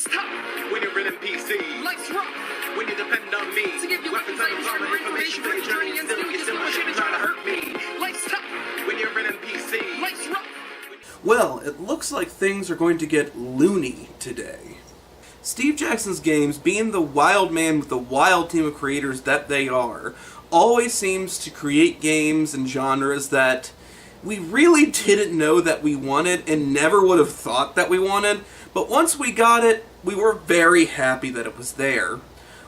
tough when you're in PC. Life's rough when you depend on me to give you weapons and armor information for your journey, and still you still push it and try to hurt me. Life's tough when you're in PC. Life's rough. Well, it looks like things are going to get loony today. Steve Jackson's Games, being the wild man with the wild team of creators that they are, always seems to create games and genres that we really didn't know that we wanted and never would have thought that we wanted, but once we got it, we were very happy that it was there.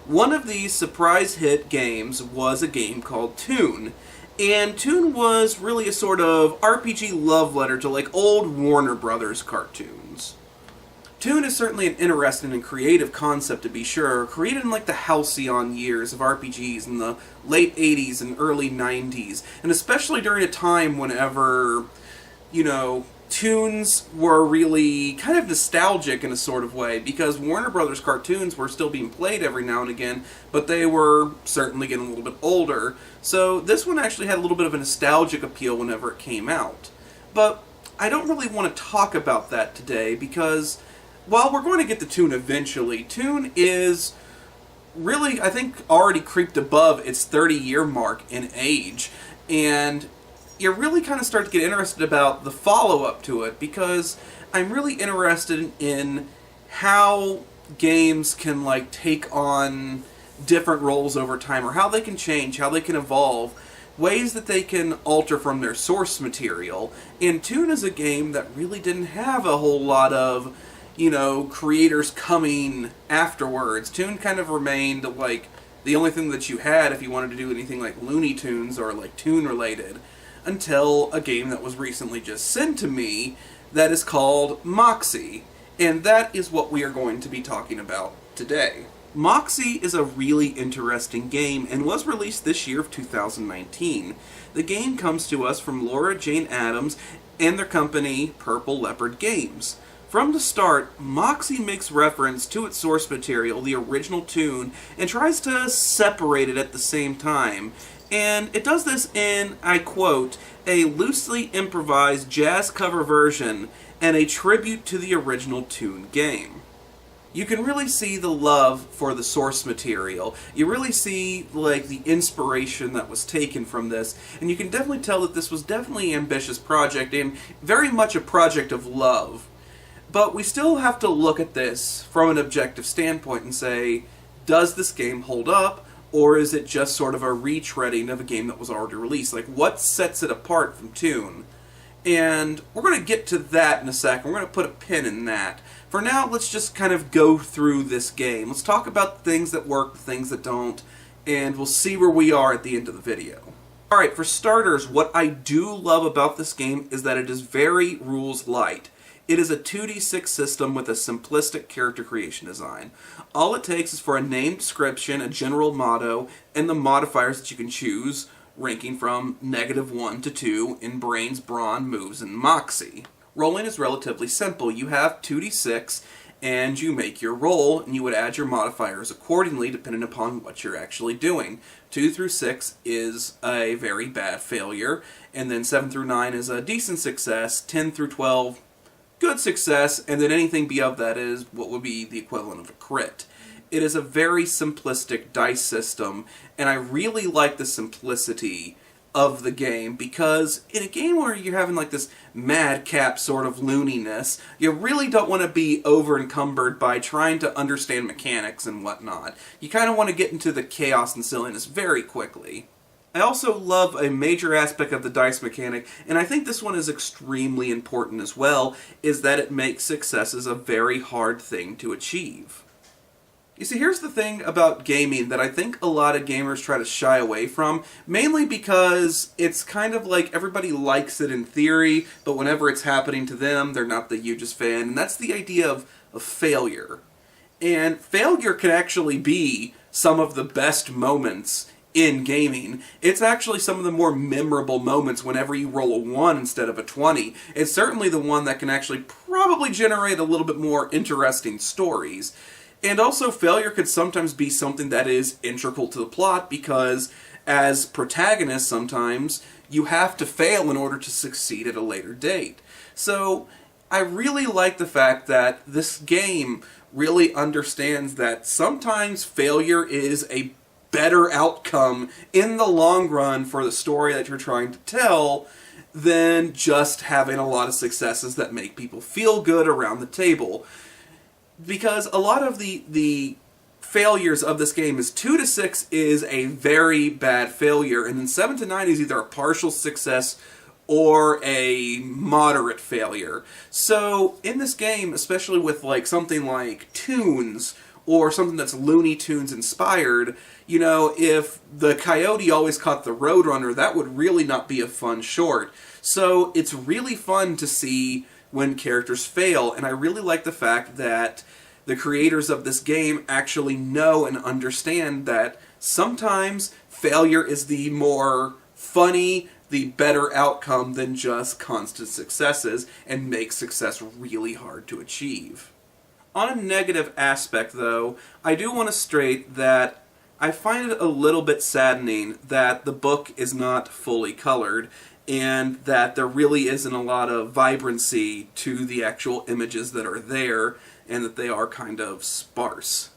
One of these surprise hit games was a game called Toon, and Toon was really a sort of RPG love letter to like old Warner Brothers cartoons. Toon is certainly an interesting and creative concept, to be sure, created in like the halcyon years of RPGs in the late 80s and early 90s, and especially during a time whenever, you know, toons were really kind of nostalgic in a sort of way, because Warner Brothers cartoons were still being played every now and again, but they were certainly getting a little bit older, so this one actually had a little bit of a nostalgic appeal whenever it came out. But I don't really want to talk about that today, because while we're going to get to Toon eventually, Toon is really, I think, already creeped above its 30-year mark in age, and you really kind of start to get interested about the follow-up to it, because I'm really interested in how games can like take on different roles over time, or how they can change, how they can evolve, ways that they can alter from their source material. And Toon is a game that really didn't have a whole lot of, you know, creators coming afterwards. Toon kind of remained like the only thing that you had if you wanted to do anything like Looney Tunes or like Toon related, until a game that was recently just sent to me that is called Moxie, and that is what we are going to be talking about today. Moxie is a really interesting game and was released this year of 2019. The game comes to us from Laura Jane Adams and their company Purple Leopard Games. From the start, Moxie makes reference to its source material, the original Toon, and tries to separate it at the same time. And it does this in, I quote, a loosely improvised jazz cover version and a tribute to the original Toon game. You can really see the love for the source material. You really see like the inspiration that was taken from this, and you can definitely tell that this was definitely an ambitious project and very much a project of love. But we still have to look at this from an objective standpoint and say, does this game hold up, or is it just sort of a retreading of a game that was already released? Like, what sets it apart from Toon? And we're going to get to that in a second. We're going to put a pin in that. For now, let's just kind of go through this game. Let's talk about the things that work, the things that don't, and we'll see where we are at the end of the video. Alright, for starters, what I do love about this game is that it is very rules light. It is a 2d6 system with a simplistic character creation design. All it takes is for a name description, a general motto, and the modifiers that you can choose, ranking from -1 to 2 in Brains, Brawn, Moves, and Moxie. Rolling is relatively simple. You have 2d6, and you make your roll, and you would add your modifiers accordingly depending upon what you're actually doing. 2 through 6 is a very bad failure, and then 7 through 9 is a decent success, 10 through 12, good success, and then anything beyond that is what would be the equivalent of a crit. It is a very simplistic dice system, and I really like the simplicity of the game, because in a game where you're having like this madcap sort of looniness, you really don't want to be over-encumbered by trying to understand mechanics and whatnot. You kind of want to get into the chaos and silliness very quickly. I also love a major aspect of the dice mechanic, and I think this one is extremely important as well, is that it makes successes a very hard thing to achieve. You see, here's the thing about gaming that I think a lot of gamers try to shy away from, mainly because it's kind of like everybody likes it in theory, but whenever it's happening to them, they're not the hugest fan, and that's the idea of failure. And failure can actually be some of the best moments in gaming. It's actually some of the more memorable moments whenever you roll a 1 instead of a 20. It's certainly the one that can actually probably generate a little bit more interesting stories. And also, failure could sometimes be something that is integral to the plot, because as protagonists sometimes, you have to fail in order to succeed at a later date. So, I really like the fact that this game really understands that sometimes failure is a better outcome in the long run for the story that you're trying to tell than just having a lot of successes that make people feel good around the table. Because a lot of the failures of this game is 2 to 6 is a very bad failure, and then 7 to 9 is either a partial success or a moderate failure. So in this game, especially with like something like Toons, or something that's Looney Tunes inspired, you know, if the coyote always caught the Roadrunner, that would really not be a fun short. So it's really fun to see when characters fail, and I really like the fact that the creators of this game actually know and understand that sometimes failure is the more funny, the better outcome than just constant successes, and makes success really hard to achieve. On a negative aspect, though, I do want to state that I find it a little bit saddening that the book is not fully colored, and that there really isn't a lot of vibrancy to the actual images that are there, and that they are kind of sparse.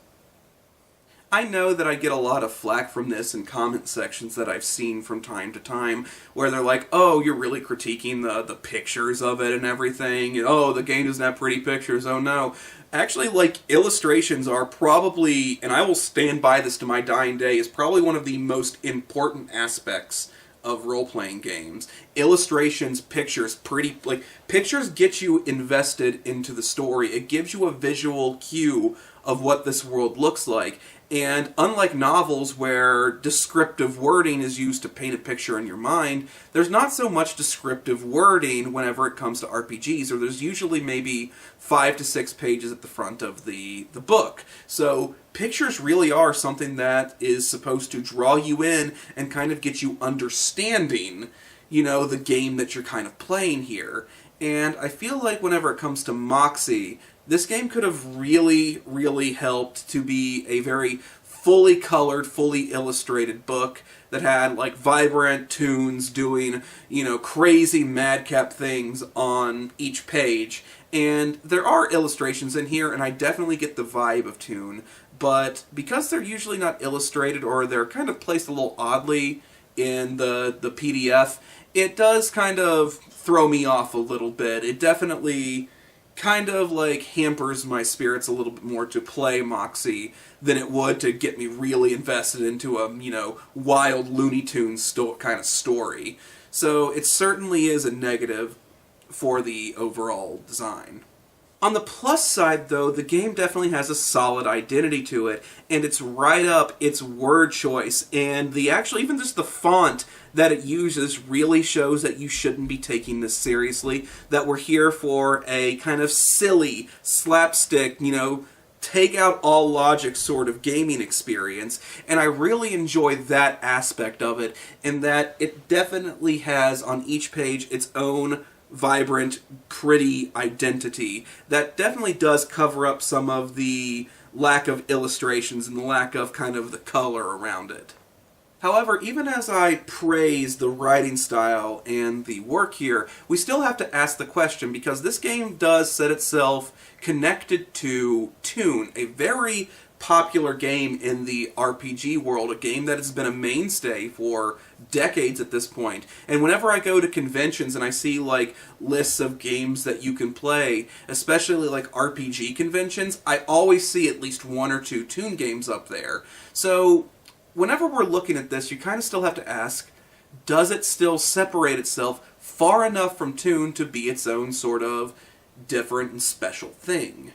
I know that I get a lot of flack from this in comment sections that I've seen from time to time, where they're like, oh, you're really critiquing the pictures of it and everything, and oh, the game doesn't have pretty pictures, oh no. Actually, like, illustrations are probably, and I will stand by this to my dying day, is probably one of the most important aspects of role-playing games. Illustrations, pictures, pictures get you invested into the story. It gives you a visual cue of what this world looks like. And unlike novels where descriptive wording is used to paint a picture in your mind, there's not so much descriptive wording whenever it comes to RPGs, or there's usually maybe 5 to 6 pages at the front of the book. So pictures really are something that is supposed to draw you in and kind of get you understanding, you know, the game that you're kind of playing here. And I feel like whenever it comes to Moxie, this game could have really, really helped to be a very fully colored, fully illustrated book that had, like, vibrant Toons doing, you know, crazy madcap things on each page. And there are illustrations in here, and I definitely get the vibe of Toon, but because they're usually not illustrated, or they're kind of placed a little oddly in the PDF, it does kind of throw me off a little bit. It definitely kind of like hampers my spirits a little bit more to play Moxie than it would to get me really invested into a, you know, wild Looney Tunes kind of story. So it certainly is a negative for the overall design. On the plus side, though, the game definitely has a solid identity to it, and it's right up its word choice, and even just the font that it uses really shows that you shouldn't be taking this seriously, that we're here for a kind of silly, slapstick, you know, take out all logic sort of gaming experience, and I really enjoy that aspect of it, in that it definitely has on each page its own vibrant, pretty identity that definitely does cover up some of the lack of illustrations and the lack of kind of the color around it. However, even as I praise the writing style and the work here, we still have to ask the question, because this game does set itself connected to Toon, a very popular game in the RPG world, a game that has been a mainstay for decades at this point. And whenever I go to conventions and I see like lists of games that you can play, especially like RPG conventions, I always see at least 1 or 2 Toon games up there. So whenever we're looking at this, you kind of still have to ask, does it still separate itself far enough from Toon to be its own sort of different and special thing?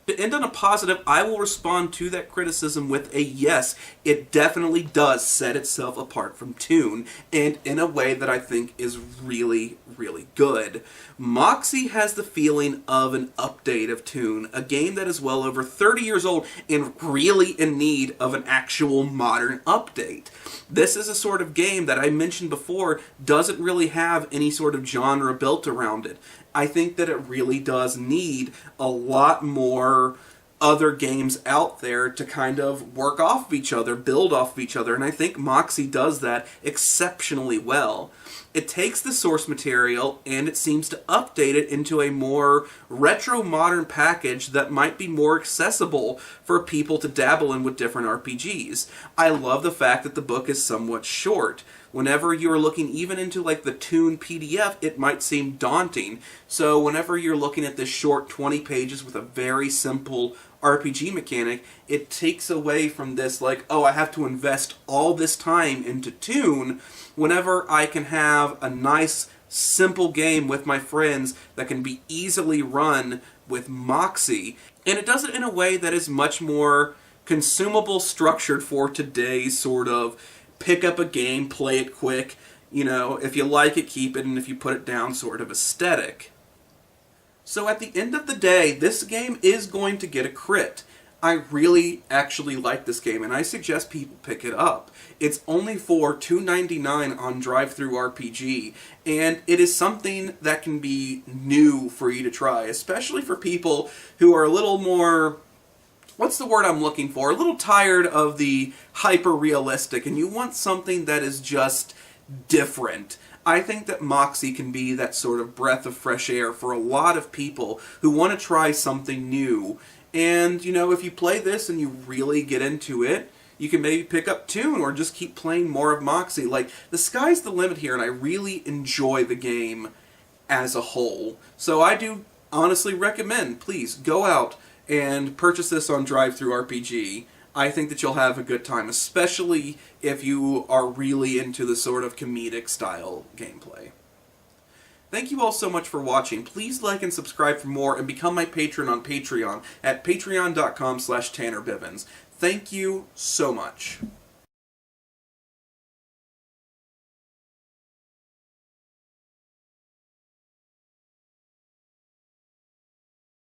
To end on a positive, I will respond to that criticism with a yes. It definitely does set itself apart from Toon, and in a way that I think is really, really good. Moxie has the feeling of an update of Toon, a game that is well over 30 years old and really in need of an actual modern update. This is a sort of game that I mentioned before doesn't really have any sort of genre built around it. I think that it really does need a lot more other games out there to kind of work off of each other, build off of each other, and I think Moxie does that exceptionally well. It takes the source material and it seems to update it into a more retro modern package that might be more accessible for people to dabble in with different RPGs. I love the fact that the book is somewhat short. Whenever you're looking even into like the Toon PDF, it might seem daunting. So whenever you're looking at this short 20 pages with a very simple RPG mechanic, it takes away from this like, oh, I have to invest all this time into Toon, whenever I can have a nice, simple game with my friends that can be easily run with Moxie. And it does it in a way that is much more consumable, structured for today's sort of pick up a game, play it quick, you know, if you like it, keep it, and if you put it down sort of aesthetic. So at the end of the day, this game is going to get a crit. I really actually like this game, and I suggest people pick it up. It's only for $2.99 on DriveThruRPG, and it is something that can be new for you to try, especially for people who are a little more, what's the word I'm looking for? A little tired of the hyper-realistic, and you want something that is just different. I think that Moxie can be that sort of breath of fresh air for a lot of people who want to try something new. And, you know, if you play this and you really get into it, you can maybe pick up Toon or just keep playing more of Moxie. Like, the sky's the limit here, and I really enjoy the game as a whole. So I do honestly recommend, please, go out and purchase this on DriveThruRPG. I think that you'll have a good time, especially if you are really into the sort of comedic style gameplay. Thank you all so much for watching. Please like and subscribe for more and become my patron on Patreon at patreon.com/TannerBivens. Thank you so much.